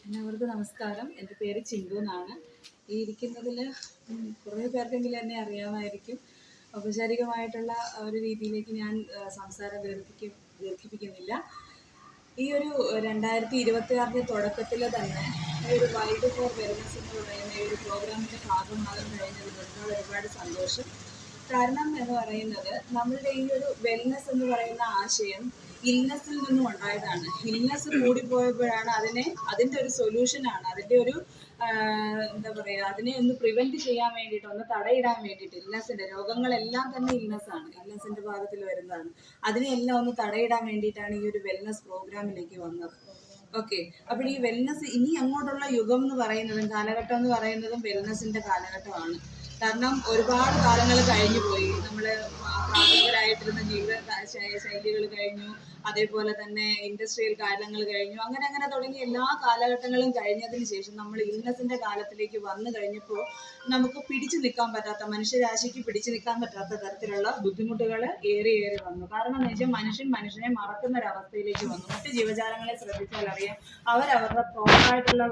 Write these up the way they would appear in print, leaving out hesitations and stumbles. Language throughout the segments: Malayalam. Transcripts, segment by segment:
എല്ലാവർക്കും നമസ്കാരം. എൻ്റെ പേര് ചിന്തു എന്നാണ്. ഈ ഇരിക്കുന്നതിൽ കുറേ പേർക്കെങ്കിലും എന്നെ അറിയാമായിരിക്കും. ഔപചാരികമായിട്ടുള്ള ഒരു രീതിയിലേക്ക് ഞാൻ സംസാരം ദീർഘിപ്പിക്കുന്നില്ല. ഈ ഒരു 2026 തുടക്കത്തിൽ തന്നെ ഈ ഒരു വൈഡ് ഫോർ വെൽനസ് എന്ന് പറയുന്ന ഈ ഒരു പ്രോഗ്രാമിൻ്റെ ഭാഗമാകാൻ കഴിഞ്ഞതിൽ ഒരുപാട് സന്തോഷം. കാരണം എന്ന് പറയുന്നത് നമ്മളുടെ ഈ ഒരു വെൽനസ് എന്ന് പറയുന്ന ആശയം ഇൽനെസ്സിൽ നിന്നും ഉണ്ടായതാണ്. ഇൽനെസ് കൂടിപ്പോയപ്പോഴാണ് അതിൻ്റെ ഒരു സൊല്യൂഷനാണ്, അതിൻ്റെ ഒരു എന്താ പറയുക, അതിനെ ഒന്ന് പ്രിവെൻറ്റ് ചെയ്യാൻ വേണ്ടിയിട്ട്, ഒന്ന് തടയിടാൻ വേണ്ടിയിട്ട്, ഇൽനെസ്സിൻ്റെ രോഗങ്ങളെല്ലാം തന്നെ ഇൽനെസ്സാണ്, ഇൽനെസ്സിൻ്റെ ഭാഗത്തിൽ വരുന്നതാണ്. അതിനെയെല്ലാം ഒന്ന് തടയിടാൻ വേണ്ടിയിട്ടാണ് ഈ ഒരു വെൽനസ് പ്രോഗ്രാമിലേക്ക് വന്നത്. ഓക്കെ, അപ്പോൾ ഈ വെൽനസ് ഇനി അങ്ങോട്ടുള്ള യുഗം എന്ന് പറയുന്നതും കാലഘട്ടം എന്ന് പറയുന്നതും വെൽനസിൻ്റെ കാലഘട്ടമാണ്. കാരണം ഒരുപാട് കാലങ്ങൾ കഴിഞ്ഞു പോയി. നമ്മൾ പ്രാഥമികരായിട്ടിരുന്ന ജീവിത ശൈലികൾ കഴിഞ്ഞു, അതേപോലെ തന്നെ ഇൻഡസ്ട്രിയൽ കാലങ്ങൾ കഴിഞ്ഞു, അങ്ങനെ തുടങ്ങി എല്ലാ കാലഘട്ടങ്ങളും കഴിഞ്ഞതിന് ശേഷം നമ്മൾ ഇൽനെസ്സിൻ്റെ കാലത്തിലേക്ക് വന്നു കഴിഞ്ഞപ്പോൾ നമുക്ക് പിടിച്ചു നിൽക്കാൻ പറ്റാത്ത, മനുഷ്യരാശിക്ക് പിടിച്ചു നിൽക്കാൻ പറ്റാത്ത തരത്തിലുള്ള ബുദ്ധിമുട്ടുകൾ ഏറി വന്നു. കാരണം എന്ന് വെച്ചാൽ മനുഷ്യനെ മറക്കുന്ന ഒരവസ്ഥയിലേക്ക് വന്നു. മറ്റ് ജീവജാലങ്ങളെ ശ്രദ്ധിച്ചാൽ അറിയാം, അവരവരുടെ പ്രോപ്പറായിട്ടുള്ള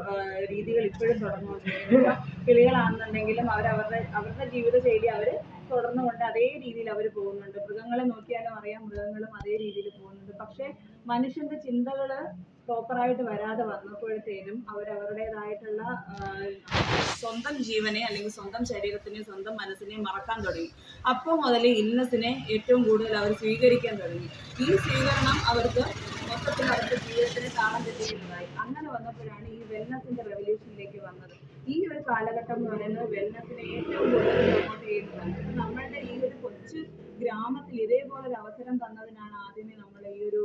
രീതികൾ ഇപ്പോഴും തുടർന്നുകൊണ്ടിരിക്കുന്നു. കിളികളാണെന്നുണ്ടെങ്കിലും അവരുടെ ജീവിതശൈലി അവർ തുടർന്നുകൊണ്ട് അതേ രീതിയിൽ അവർ പോകുന്നുണ്ട്. മൃഗങ്ങളെ നോക്കിയാലും അറിയാം, മൃഗങ്ങളും അതേ രീതിയിൽ പോകുന്നുണ്ട്. പക്ഷേ മനുഷ്യന്റെ ചിന്തകൾ പ്രോപ്പറായിട്ട് വരാതെ വന്നപ്പോഴത്തേനും അവരവരുടേതായിട്ടുള്ള സ്വന്തം ജീവനെ അല്ലെങ്കിൽ സ്വന്തം ശരീരത്തിനെ, സ്വന്തം മനസ്സിനെ മറക്കാൻ തുടങ്ങി. അപ്പോൾ മുതൽ ഇൽനെസ്സിനെ ഏറ്റവും കൂടുതൽ അവർ സ്വീകരിക്കാൻ തുടങ്ങി. ഈ സ്വീകരണം അവർക്ക് മൊത്തത്തിൽ അവരുടെ ജീവിതത്തിന് താളം തെറ്റിയിട്ടുണ്ടായി. അങ്ങനെ വന്നപ്പോഴാണ് ഈ വെൽനസിന്റെ റെവല്യൂഷനിലേക്ക് വന്നത്. ഈ ഒരു കാലഘട്ടം എന്ന് പറയുന്നത് വെൽനസിനെ ഏറ്റവും കൂടുതൽ പ്രൊമോട്ട് ചെയ്യുന്നതാണ്. നമ്മളുടെ ഈ ഒരു കൊച്ചു ഗ്രാമത്തിൽ ഇതേപോലെ ഒരു അവസരം തന്നതിനാണ് ആദ്യമേ നമ്മൾ ഈ ഒരു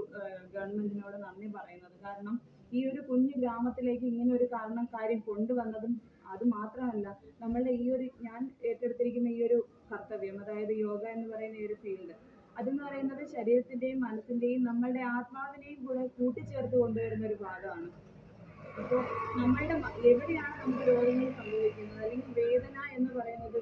ഗവൺമെന്റിനോട് നന്ദി പറയുന്നത്. കാരണം ഈ ഒരു കുഞ്ഞു ഗ്രാമത്തിലേക്ക് ഇങ്ങനെ ഒരു കാര്യം കൊണ്ടുവന്നതും, അത് മാത്രമല്ല നമ്മളുടെ ഈ ഒരു ഞാൻ ഏറ്റെടുത്തിരിക്കുന്ന ഈ ഒരു കർത്തവ്യം, അതായത് യോഗ എന്ന് പറയുന്ന ഈ ഒരു ഫീൽഡ്, അതെന്ന് പറയുന്നത് ശരീരത്തിന്റെയും മനസ്സിന്റെയും നമ്മളുടെ ആത്മാവിനെയും കൂടെ കൂട്ടിച്ചേർത്ത് കൊണ്ടുവരുന്ന ഒരു ഭാഗമാണ്. അപ്പോൾ നമ്മളുടെ എവിടെയാണ് നമുക്ക് രോഗങ്ങൾ സംഭവിക്കുന്നത്, അല്ലെങ്കിൽ വേദന എന്ന് പറയുന്നത്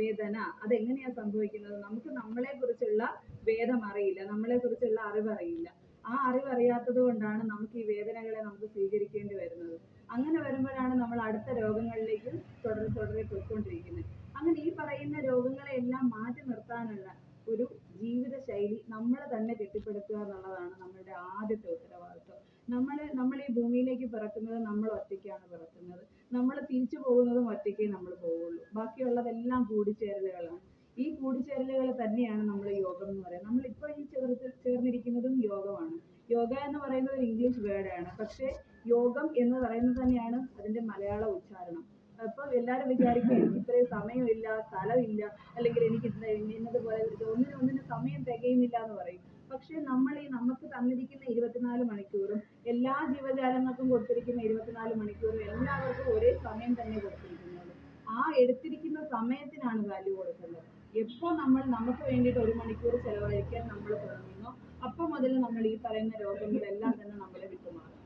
വേദന അതെങ്ങനെയാണ് സംഭവിക്കുന്നത്? നമുക്ക് നമ്മളെ കുറിച്ചുള്ള വേദം അറിയില്ല, നമ്മളെ കുറിച്ചുള്ള അറിവറിയില്ല. ആ അറിവറിയാത്തത് കൊണ്ടാണ് നമുക്ക് ഈ വേദനകളെ നമുക്ക് സ്വീകരിക്കേണ്ടി വരുന്നത്. അങ്ങനെ വരുമ്പോഴാണ് നമ്മൾ അടുത്ത രോഗങ്ങളിലേക്ക് തുടരെ പോയിക്കൊണ്ടിരിക്കുന്നത്. അങ്ങനെ ഈ പറയുന്ന രോഗങ്ങളെ എല്ലാം മാറ്റി നിർത്താനുള്ള ഒരു ജീവിത ശൈലി നമ്മൾ തന്നെ കെട്ടിപ്പടുക്കുക എന്നുള്ളതാണ് നമ്മളുടെ ആദ്യത്തെ ഉത്തരവാദിത്വം. നമ്മൾ ഈ ഭൂമിയിലേക്ക് പിറക്കുന്നത് നമ്മൾ ഒറ്റയ്ക്കാണ് പിറക്കുന്നത്. നമ്മൾ തിരിച്ചു പോകുന്നതും ഒറ്റയ്ക്കേ നമ്മൾ പോവുള്ളൂ. ബാക്കിയുള്ളതെല്ലാം കൂടിച്ചേരലുകളാണ്. ഈ കൂടിച്ചേരലുകൾ തന്നെയാണ് നമ്മൾ യോഗം എന്ന് പറയുന്നത്. നമ്മളിപ്പോൾ ഈ ചേർന്നിരിക്കുന്നതും യോഗമാണ്. യോഗ എന്ന് പറയുന്നത് ഒരു ഇംഗ്ലീഷ് വേർഡാണ്, പക്ഷേ യോഗം എന്ന് പറയുന്നത് തന്നെയാണ് അതിന്റെ മലയാള ഉച്ചാരണം. അപ്പോൾ എല്ലാവരും വിചാരിക്കും എനിക്ക് ഇത്രയും സമയമില്ല, സ്ഥലമില്ല, അല്ലെങ്കിൽ എനിക്ക് ഇന്നതുപോലെ ഒന്നിനും സമയം തികയുന്നില്ല എന്ന് പറയും. പക്ഷെ നമുക്ക് തന്നിരിക്കുന്ന 24 മണിക്കൂറും, എല്ലാ ജീവജാലങ്ങൾക്കും കൊടുത്തിരിക്കുന്ന 24 മണിക്കൂറും എല്ലാവർക്കും ഒരേ സമയം തന്നെ കൊടുത്തിരിക്കുന്നത്. ആ എടുത്തിരിക്കുന്ന സമയത്തിനാണ് വാല്യൂ കൊടുക്കേണ്ടത്. എപ്പോൾ നമുക്ക് വേണ്ടിയിട്ട് 1 മണിക്കൂർ ചെലവഴിക്കാൻ നമ്മൾ തുടങ്ങുന്നു, അപ്പോൾ മുതൽ നമ്മൾ ഈ പറയുന്ന രോഗങ്ങളെല്ലാം തന്നെ നമ്മളെ വിട്ടുമാറും.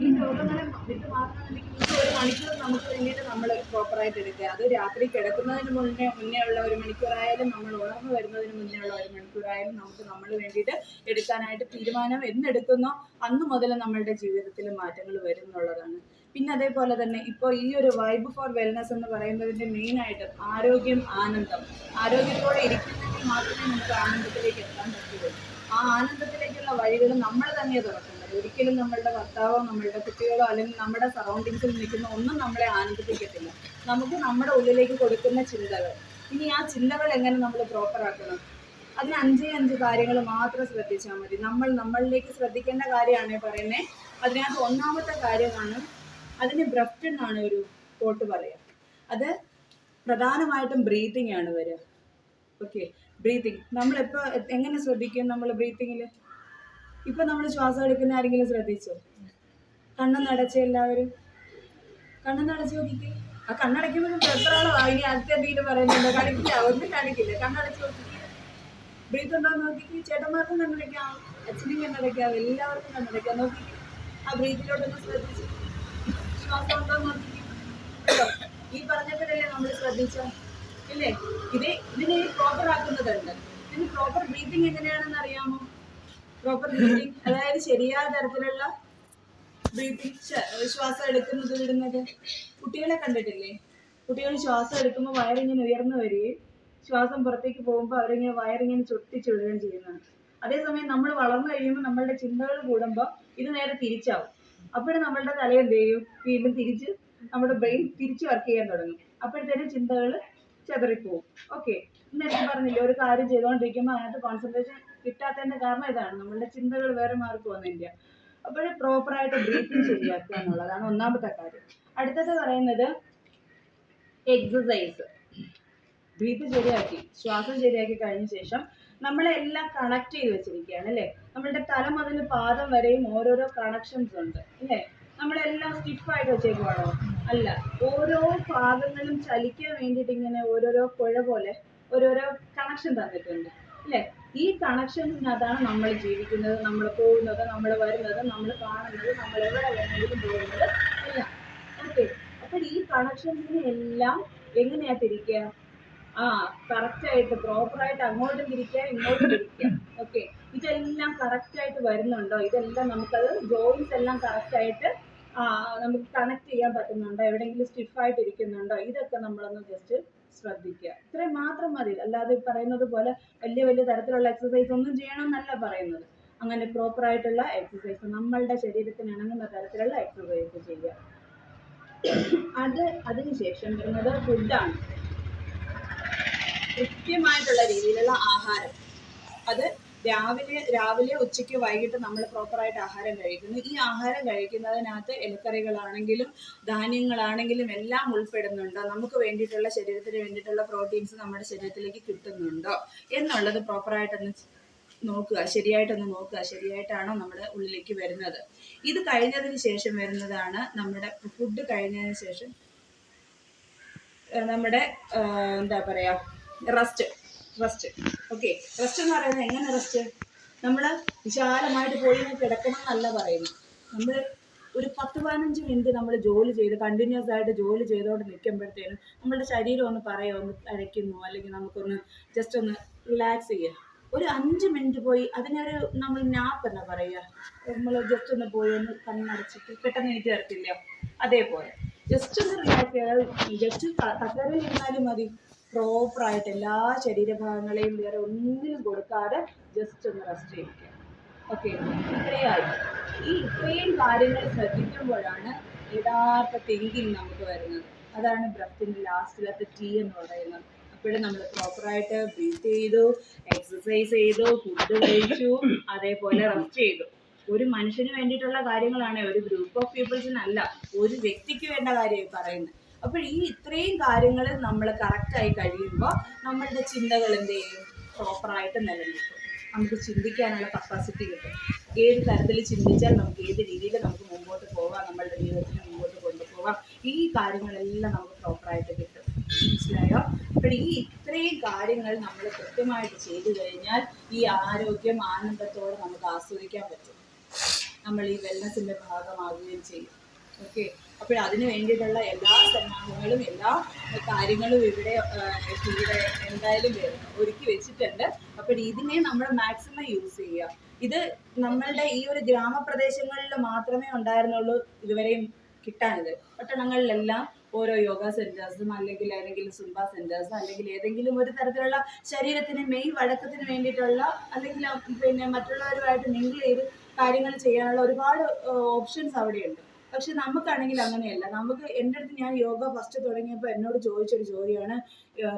ഈ രോഗങ്ങളെ വിട്ടുമാറണമെന്നുണ്ടെങ്കിൽ ഈ 1 മണിക്കൂർ നമുക്ക് വേണ്ടിയിട്ട് നമ്മൾ പ്രോപ്പറായിട്ട് എടുക്കുക. അത് രാത്രി കിടക്കുന്നതിന് മുന്നേ ഉള്ള 1 മണിക്കൂറായാലും, നമ്മൾ ഉണർന്നു വരുന്നതിന് മുന്നേ ഉള്ള 1 മണിക്കൂറായാലും നമുക്ക് നമ്മൾ വേണ്ടിയിട്ട് എടുക്കാനായിട്ട് തീരുമാനം എന്നെടുക്കുന്നോ അന്ന് മുതൽ നമ്മളുടെ ജീവിതത്തിൽ മാറ്റങ്ങൾ വരും എന്നുള്ളതാണ്. പിന്നെ അതേപോലെ തന്നെ ഇപ്പോൾ ഈ ഒരു വൈബ് ഫോർ വെൽനസ് എന്ന് പറയുന്നതിൻ്റെ മെയിനായിട്ട് ആരോഗ്യം, ആനന്ദം. ആരോഗ്യത്തോടെ ഇരിക്കുന്നെങ്കിൽ മാത്രമേ നമുക്ക് ആനന്ദത്തിലേക്ക് എത്താൻ പറ്റുള്ളൂ. ആ ആനന്ദത്തിലേക്കുള്ള വഴികൾ നമ്മൾ തന്നെ തുറക്കുന്നത്. ഒരിക്കലും നമ്മളുടെ ഭർത്താവോ നമ്മളുടെ കുട്ടികളോ അല്ലെങ്കിൽ നമ്മുടെ സറൗണ്ടിങ്സിൽ നിൽക്കുന്ന ഒന്നും നമ്മളെ ആനന്ദിപ്പിക്കത്തില്ല. നമുക്ക് നമ്മുടെ ഉള്ളിലേക്ക് കൊടുക്കുന്ന ചിന്തകൾ. ഇനി ആ ചിന്തകൾ എങ്ങനെ നമ്മൾ പ്രോപ്പറാക്കണം? അതിന് 5 കാര്യങ്ങൾ മാത്രം ശ്രദ്ധിച്ചാൽ മതി. നമ്മളിലേക്ക് ശ്രദ്ധിക്കേണ്ട കാര്യമാണ് പറയുന്നത്. അതിനകത്ത് ഒന്നാമത്തെ കാര്യമാണ്, അതിന് ബ്രെത്ത് എന്നാണ് ഒരു കോട്ട് പറയുക. അത് പ്രധാനമായിട്ടും ബ്രീത്തിങ് ആണ് വരിക. ഓക്കെ, ബ്രീത്തിങ് നമ്മളിപ്പോൾ എങ്ങനെ ശ്രദ്ധിക്കും? നമ്മൾ ബ്രീത്തിങ്ങിൽ ഇപ്പം നമ്മൾ ശ്വാസം എടുക്കുന്ന ആരെങ്കിലും ശ്രദ്ധിച്ചോ? കണ്ണടച്ച് എല്ലാവരും കണ്ണടച്ച് നോക്കിക്കേ. ആ കണ്ണടയ്ക്കുമ്പോഴും എത്ര ആളോ ഇനി അടുത്ത എന്തെങ്കിലും പറയുന്നുണ്ടോ? കാണിക്കില്ല, ഒന്നും കാണിക്കില്ല. കണ്ണടച്ച് നോക്കിക്കേ, ബ്രീത്ത് ഉണ്ടോ നോക്കിക്കേ. ചേട്ടന്മാർക്കും കണ്ണടയ്ക്കാം, അച്ഛനും കണ്ണടയ്ക്കാം, എല്ലാവർക്കും കണ്ണടയ്ക്കാം. നോക്കിക്കേ, ആ ബ്രീത്തിലോട്ടൊന്ന് ശ്രദ്ധിച്ചു. ശ്വാസം ഉണ്ടോ നോക്കിക്കേ. ഈ പറഞ്ഞപ്പോഴല്ലേ നമ്മൾ ശ്രദ്ധിച്ചോ? ഇല്ലേ? ഇതിനെ പ്രോപ്പർ ആക്കുന്നതുണ്ട്. ഇതിന് പ്രോപ്പർ ബ്രീത്തിങ് എങ്ങനെയാണെന്ന് അറിയാമോ? പ്രോപ്പർ ബ്രീത്തിങ് അതായത് ശരിയായ തരത്തിലുള്ള ബ്രീത്തിങ്, ശ്വാസം എടുക്കുന്നത് വിടുന്നത്. കുട്ടികളെ കണ്ടിട്ടില്ലേ? കുട്ടികൾ ശ്വാസം എടുക്കുമ്പോൾ വയറിങ്ങനെ ഉയർന്നു വരികയും ശ്വാസം പുറത്തേക്ക് പോകുമ്പോൾ അവരിങ്ങനെ വയറിങ്ങനെ ചൊട്ടിച്ചുവിടുകയും ചെയ്യുന്നതാണ്. അതേസമയം നമ്മൾ വളർന്നു കഴിയുമ്പോൾ നമ്മളുടെ ചിന്തകൾ കൂടുമ്പോൾ ഇത് നേരെ തിരിച്ചാവും. അപ്പോഴും നമ്മളുടെ തലയെന്ത് ചെയ്യും? വീണ്ടും തിരിച്ച് നമ്മുടെ ബ്രെയിൻ തിരിച്ച് വർക്ക് ചെയ്യാൻ തുടങ്ങും. അപ്പോഴത്തേനും ചിന്തകൾ ചെതറിപ്പോവും. ഓക്കെ, നേരത്തെ പറഞ്ഞില്ലേ, ഒരു കാര്യം ചെയ്തുകൊണ്ടിരിക്കുമ്പോൾ അതിനകത്ത് കോൺസെൻട്രേഷൻ കിട്ടാത്തതിന്റെ കാരണം ഇതാണ്, നമ്മളുടെ ചിന്തകൾ വേറെ മാറി പോകുന്നില്ല. അപ്പോൾ പ്രോപ്പറായിട്ട് ബ്രീത്തിങ് ശരിയാക്കുക എന്നുള്ളതാണ് ഒന്നാമത്തെ കാര്യം. അടുത്തത് പറയുന്നത് എക്സസൈസ്. ബ്രീത്ത് ശരിയാക്കി, ശ്വാസം ശരിയാക്കി കഴിഞ്ഞ ശേഷം നമ്മളെല്ലാം കണക്ട് ചെയ്ത് വെച്ചിരിക്കുകയാണ് അല്ലേ? നമ്മളുടെ തല മുതൽ പാദം വരെയും ഓരോരോ കണക്ഷൻസ് ഉണ്ട് അല്ലേ? നമ്മളെല്ലാം സ്റ്റിഫായിട്ട് വെച്ചേക്കുവാണോ? അല്ല, ഓരോ ഭാഗങ്ങളും ചലിക്കാൻ വേണ്ടിയിട്ട് ഇങ്ങനെ ഓരോരോ പുഴ പോലെ ഓരോരോ കണക്ഷൻ തന്നിട്ടുണ്ട് അല്ലേ? ഈ കണക്ഷൻസിനകത്താണ് നമ്മൾ ജീവിക്കുന്നത്, നമ്മൾ പോകുന്നത്, നമ്മൾ വരുന്നത്, നമ്മൾ കാണുന്നത്, നമ്മൾ എവിടെ വേണമെങ്കിലും പോകുന്നത് എല്ലാം. ഓക്കെ, അപ്പോൾ ഈ കണക്ഷൻസിനെ എല്ലാം എങ്ങനെയാ തിരിക്കുക? കറക്റ്റായിട്ട് പ്രോപ്പറായിട്ട് അങ്ങോട്ടും തിരിക്കുക, ഇങ്ങോട്ടും തിരിക്കുക. ഓക്കെ, ഇതെല്ലാം കറക്റ്റായിട്ട് വരുന്നുണ്ടോ? ഇതെല്ലാം നമുക്കത് ജോയിൻസ് എല്ലാം കറക്റ്റായിട്ട് നമുക്ക് കണക്ട് ചെയ്യാൻ പറ്റുന്നുണ്ടോ? എവിടെയെങ്കിലും സ്റ്റിഫായിട്ട് ഇരിക്കുന്നുണ്ടോ? ഇതൊക്കെ നമ്മളൊന്ന് ജസ്റ്റ് ശ്രദ്ധിക്കുക. ഇത്രയും മാത്രം മതി. അല്ലാതെ പറയുന്നത് പോലെ വലിയ വലിയ തരത്തിലുള്ള എക്സസൈസ് ഒന്നും ചെയ്യണമെന്നല്ല പറയുന്നത്. അങ്ങനെ പ്രോപ്പറായിട്ടുള്ള എക്സസൈസ്, നമ്മളുടെ ശരീരത്തിന് ഇണങ്ങുന്ന തരത്തിലുള്ള എക്സസൈസ് ചെയ്യുക. അതിനുശേഷം വരുന്നത് ഫുഡാണ്. കൃത്യമായിട്ടുള്ള രീതിയിലുള്ള ആഹാരം. അത് രാവിലെ ഉച്ചയ്ക്ക് വൈകിട്ട് നമ്മൾ പ്രോപ്പറായിട്ട് ആഹാരം കഴിക്കുന്നു. ഈ ആഹാരം കഴിക്കുന്നതിനകത്ത് ഇലക്കറികളാണെങ്കിലും ധാന്യങ്ങളാണെങ്കിലും എല്ലാം ഉൾപ്പെടുന്നുണ്ടോ? നമുക്ക് വേണ്ടിയിട്ടുള്ള, ശരീരത്തിന് വേണ്ടിയിട്ടുള്ള പ്രോട്ടീൻസ് നമ്മുടെ ശരീരത്തിലേക്ക് കിട്ടുന്നുണ്ടോ എന്നുള്ളത് പ്രോപ്പറായിട്ടൊന്ന് നോക്കുക, ശരിയായിട്ടൊന്ന് നോക്കുക. ശരിയായിട്ടാണോ നമ്മുടെ ഉള്ളിലേക്ക് വരുന്നത്? ഇത് കഴിഞ്ഞതിന് ശേഷം വരുന്നതാണ് നമ്മുടെ ഫുഡ് കഴിഞ്ഞതിന് ശേഷം നമ്മുടെ എന്താ പറയുക, റെസ്റ്റ്. ഓക്കെ, റെസ്റ്റ് എന്ന് പറയുന്നത് എങ്ങനെ റെസ്റ്റ്? നമ്മൾ വിശാലമായിട്ട് പോയി കിടക്കണം എന്നല്ല പറയുന്നു. നമ്മൾ ഒരു 10-15 മിനിറ്റ് നമ്മൾ ജോലി ചെയ്ത് കണ്ടിന്യൂസ് ആയിട്ട് ജോലി ചെയ്തുകൊണ്ട് നിൽക്കുമ്പോഴത്തേനും നമ്മളുടെ ശരീരം ഒന്ന് ഒന്ന് അരയ്ക്കുന്നു, അല്ലെങ്കിൽ നമുക്കൊന്ന് ജസ്റ്റ് ഒന്ന് റിലാക്സ് ചെയ്യുക. ഒരു 5 മിനിറ്റ് പോയി അതിനൊരു നമ്മൾ നാപ്പ് എന്നാ പറയുക, നമ്മൾ ജസ്റ്റ് ഒന്ന് പോയി ഒന്ന് കണ്ണടച്ചിട്ട് പെട്ടെന്ന് എനിക്ക് തരത്തില്ല, അതേപോലെ ജസ്റ്റ് ഒന്ന് റിലാക്സ് ചെയ്യുക. ജസ്റ്റ് കസേരയിൽ ഇരുന്നാലും മതി. പ്രോപ്പറായിട്ട് എല്ലാ ശരീരഭാഗങ്ങളെയും വേറെ ഒന്നിനും കൊടുക്കാതെ ജസ്റ്റ് ഒന്ന് റെസ്റ്റ് ചെയ്യിക്കുക. ഓക്കെ, ഇത്രയും കാര്യങ്ങൾ ശ്രദ്ധിക്കുമ്പോഴാണ് യഥാർത്ഥ തിങ്കിങ് നമുക്ക് വരുന്നത്. അതാണ് ബ്രത്തിൻ്റെ ലാസ്റ്റിലത്തെ ടി എന്ന് പറയുന്നത്. അപ്പോഴും നമ്മൾ പ്രോപ്പറായിട്ട് ബ്രീത്ത് ചെയ്തു, എക്സസൈസ് ചെയ്തു, ഫുഡ് കഴിച്ചു, അതേപോലെ റെസ്റ്റ് ചെയ്തു. ഒരു മനുഷ്യന് വേണ്ടിയിട്ടുള്ള കാര്യങ്ങളാണ്, ഒരു ഗ്രൂപ്പ് ഓഫ് പീപ്പിൾസിനല്ല, ഒരു വ്യക്തിക്ക് വേണ്ട കാര്യമായി പറയുന്നത്. അപ്പോൾ ഇത്രയും കാര്യങ്ങൾ നമ്മൾ കറക്റ്റായി കഴിയുമ്പോൾ നമ്മളുടെ ചിന്തകൾ എന്ത് ചെയ്യും? പ്രോപ്പറായിട്ട് നിലനിൽക്കും. നമുക്ക് ചിന്തിക്കാനുള്ള കപ്പാസിറ്റി കിട്ടും. ഏത് തരത്തിൽ ചിന്തിച്ചാൽ നമുക്ക് ഏത് രീതിയിൽ നമുക്ക് മുമ്പോട്ട് പോകാം, നമ്മളുടെ ജീവിതത്തിന് മുമ്പോട്ട് കൊണ്ടുപോകാം, ഈ കാര്യങ്ങളെല്ലാം നമുക്ക് പ്രോപ്പറായിട്ട് കിട്ടും. മനസ്സിലായോ? അപ്പോൾ ഇത്രയും കാര്യങ്ങൾ നമ്മൾ കൃത്യമായിട്ട് ചെയ്തു കഴിഞ്ഞാൽ ഈ ആരോഗ്യം ആനന്ദത്തോടെ നമുക്ക് ആസ്വദിക്കാൻ പറ്റും. നമ്മൾ ഈ വെൽനസിൻ്റെ ഭാഗമാകുകയും ചെയ്യും. ഓക്കെ, അപ്പോൾ അതിന് വേണ്ടിയിട്ടുള്ള എല്ലാ സന്നാഹങ്ങളും എല്ലാ കാര്യങ്ങളും ഇവിടെ എന്തായാലും ഒരുക്കി വെച്ചിട്ടുണ്ട്. അപ്പോൾ ഇതിനെ നമ്മൾ മാക്സിമം യൂസ് ചെയ്യുക. ഇത് നമ്മളുടെ ഈ ഒരു ഗ്രാമപ്രദേശങ്ങളിൽ മാത്രമേ ഉണ്ടായിരുന്നുള്ളൂ ഇതുവരെയും കിട്ടാനിത്. പട്ടണങ്ങളിലെല്ലാം ഓരോ യോഗ സെൻറ്റേഴ്സും അല്ലെങ്കിൽ ഏതെങ്കിലും സുംബ സെൻറ്റേഴ്സ് അല്ലെങ്കിൽ ഏതെങ്കിലും ഒരു തരത്തിലുള്ള ശരീരത്തിന് മെയ് വഴക്കത്തിന് വേണ്ടിയിട്ടുള്ള അല്ലെങ്കിൽ പിന്നെ മറ്റുള്ളവരുമായിട്ട് മിങ്കിൾ ചെയ്ത് കാര്യങ്ങൾ ചെയ്യാനുള്ള ഒരുപാട് ഓപ്ഷൻസ് അവിടെയുണ്ട്. പക്ഷെ നമുക്കാണെങ്കിൽ അങ്ങനെയല്ല. എൻ്റെ അടുത്ത് ഞാൻ യോഗ ഫസ്റ്റ് തുടങ്ങിയപ്പോൾ എന്നോട് ചോദിച്ചൊരു ചോദ്യമാണ്,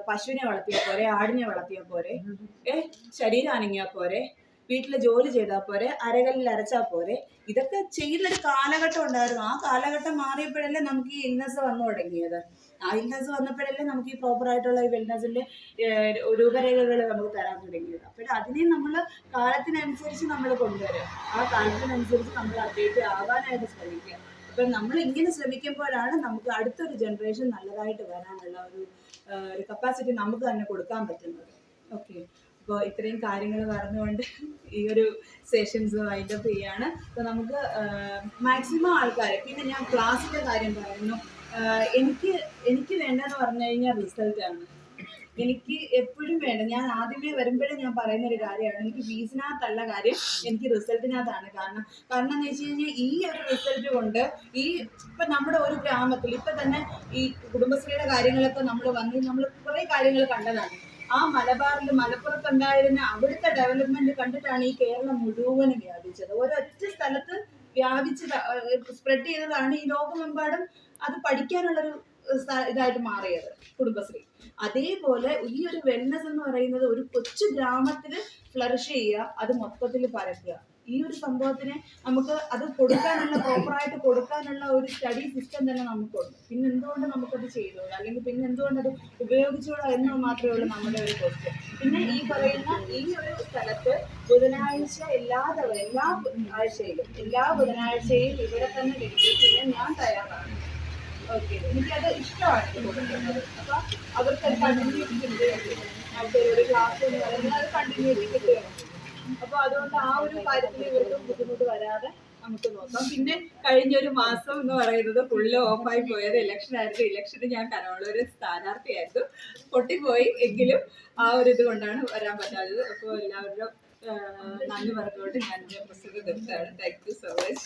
പശുവിനെ വളർത്തിയാൽ പോരെ, ആടിനെ വളർത്തിയാൽ പോരെ, ശരീരം അനങ്ങിയാൽ പോരെ, വീട്ടിലെ ജോലി ചെയ്താൽ പോരെ, അരകല്ലിൽ അരച്ചാൽ പോരെ? ഇതൊക്കെ ചെയ്യുന്നൊരു കാലഘട്ടം ഉണ്ടായിരുന്നു. ആ കാലഘട്ടം മാറിയപ്പോഴല്ലേ നമുക്ക് ഈ ഇൽനെസ് വന്നു തുടങ്ങിയത്. ആ ഇൽനെസ് വന്നപ്പോഴല്ലേ നമുക്ക് ഈ പ്രോപ്പറായിട്ടുള്ള ഈ വെൽനെസിൻ്റെ രൂപരേഖകൾ നമുക്ക് തരാൻ തുടങ്ങിയത്. അപ്പോൾ അതിനെ നമ്മൾ കാലത്തിനനുസരിച്ച് നമ്മൾ കൊണ്ടുവരിക, ആ കാലത്തിനനുസരിച്ച് നമ്മൾ അപ്ഡേറ്റ് ആവാനായിട്ട് ശ്രമിക്കുക. അപ്പം നമ്മൾ ഇങ്ങനെ ശ്രമിക്കുമ്പോഴാണ് നമുക്ക് അടുത്തൊരു ജനറേഷൻ നല്ലതായിട്ട് വരാനുള്ള ഒരു കപ്പാസിറ്റി നമുക്ക് തന്നെ കൊടുക്കാൻ പറ്റുന്നത്. ഓക്കെ, അപ്പോൾ ഇത്രയും കാര്യങ്ങൾ പറഞ്ഞുകൊണ്ട് ഈ ഒരു സെഷൻസ് വൈൻഡപ്പ് ചെയ്യാണ്. അപ്പോൾ നമുക്ക് മാക്സിമം ആൾക്കാർ, പിന്നെ ഞാൻ ക്ലാസ്സിൻ്റെ കാര്യം പറയുന്നു, എനിക്ക് വേണ്ടതെന്ന് പറഞ്ഞു കഴിഞ്ഞാൽ റിസൾട്ടാണ്. എനിക്ക് എപ്പോഴും വേണ്ട, ഞാൻ ആദ്യമേ വരുമ്പോഴേ ഞാൻ പറയുന്ന ഒരു കാര്യമാണ്, എനിക്ക് ഫീസിനകത്തല്ല കാര്യം, എനിക്ക് റിസൾട്ടിനകത്താണ്. കാരണം എന്ന് വെച്ച് കഴിഞ്ഞാൽ ഈ ഒരു റിസൾട്ട് കൊണ്ട് ഇപ്പൊ നമ്മുടെ ഒരു ഗ്രാമത്തിൽ ഇപ്പൊ തന്നെ ഈ കുടുംബശ്രീയുടെ കാര്യങ്ങളൊക്കെ നമ്മൾ കുറെ കാര്യങ്ങൾ കണ്ടതാണ്. ആ മലപ്പുറത്തുണ്ടായിരുന്ന അവിടുത്തെ ഡെവലപ്മെന്റ് കണ്ടിട്ടാണ് ഈ കേരളം മുഴുവനും വ്യാപിച്ചത്. ഒരൊറ്റ സ്ഥലത്ത് വ്യാപിച്ച് സ്പ്രെഡ് ചെയ്തതാണ് ഈ ലോകമെമ്പാടും അത് പഠിക്കാനുള്ളൊരു ഇതായിട്ട് മാറിയത് കുടുംബശ്രീ. അതേപോലെ ഈ ഒരു വെൽനസ് എന്ന് പറയുന്നത് ഒരു കൊച്ചു ഗ്രാമത്തിൽ ഫ്ലറിഷ് ചെയ്യുക, അത് മൊത്തത്തിൽ പരക്കുക. ഈ ഒരു സംഭവത്തിന് നമുക്ക് അത് പ്രോപ്പറായിട്ട് കൊടുക്കാനുള്ള ഒരു സ്റ്റഡി സിസ്റ്റം തന്നെ നമുക്കുണ്ട്. പിന്നെ എന്തുകൊണ്ട് നമുക്കത് ചെയ്തുകൂടാ, അല്ലെങ്കിൽ പിന്നെ എന്തുകൊണ്ട് അത് ഉപയോഗിച്ചുകൂടാ എന്ന് മാത്രമേ ഉള്ളൂ നമ്മുടെ ഒരു ക്വസ്റ്റ്യൻ. പിന്നെ ഈ പറയുന്ന ഈ ഒരു സ്ഥലത്ത് ബുധനാഴ്ച എല്ലാ ബുധനാഴ്ചയും ഇവിടെ തന്നെ ഡെഡിക്കേറ്റ് ചെയ്യാൻ ഞാൻ തയ്യാറാണ്. ഓക്കെ, എനിക്കത് ഇഷ്ടമാണ് കൊടുക്കുന്നത്. അപ്പൊ അവർക്ക് കണ്ടിന്യൂറ്റി ഉണ്ട്, അവരുടെ ഒരു ക്ലാസ് എന്ന് പറയുന്നത് അത് കണ്ടിന്യൂറ്റി കിട്ടുകയാണ്. അപ്പൊ അതുകൊണ്ട് ആ ഒരു കാര്യത്തിൽ ഇവർക്ക് ബുദ്ധിമുട്ട് വരാതെ നമുക്ക് നോക്കാം. പിന്നെ കഴിഞ്ഞൊരു മാസം എന്ന് പറയുന്നത് ഫുള്ള് ഓഫായി പോയത് ഇലക്ഷൻ ആയിരുന്നു. ഇലക്ഷന് ഞാൻ കനോളൂർ സ്ഥാനാർത്ഥിയായിരുന്നു, പൊട്ടിപ്പോയി. എങ്കിലും ആ ഒരു ഇത് കൊണ്ടാണ് വരാൻ പറ്റാത്തത്. അപ്പോൾ എല്ലാവരും നന്ദി പറഞ്ഞുകൊണ്ട് ഞാൻ പ്രസംഗം നിർത്തുകയാണ്. Thank you so much.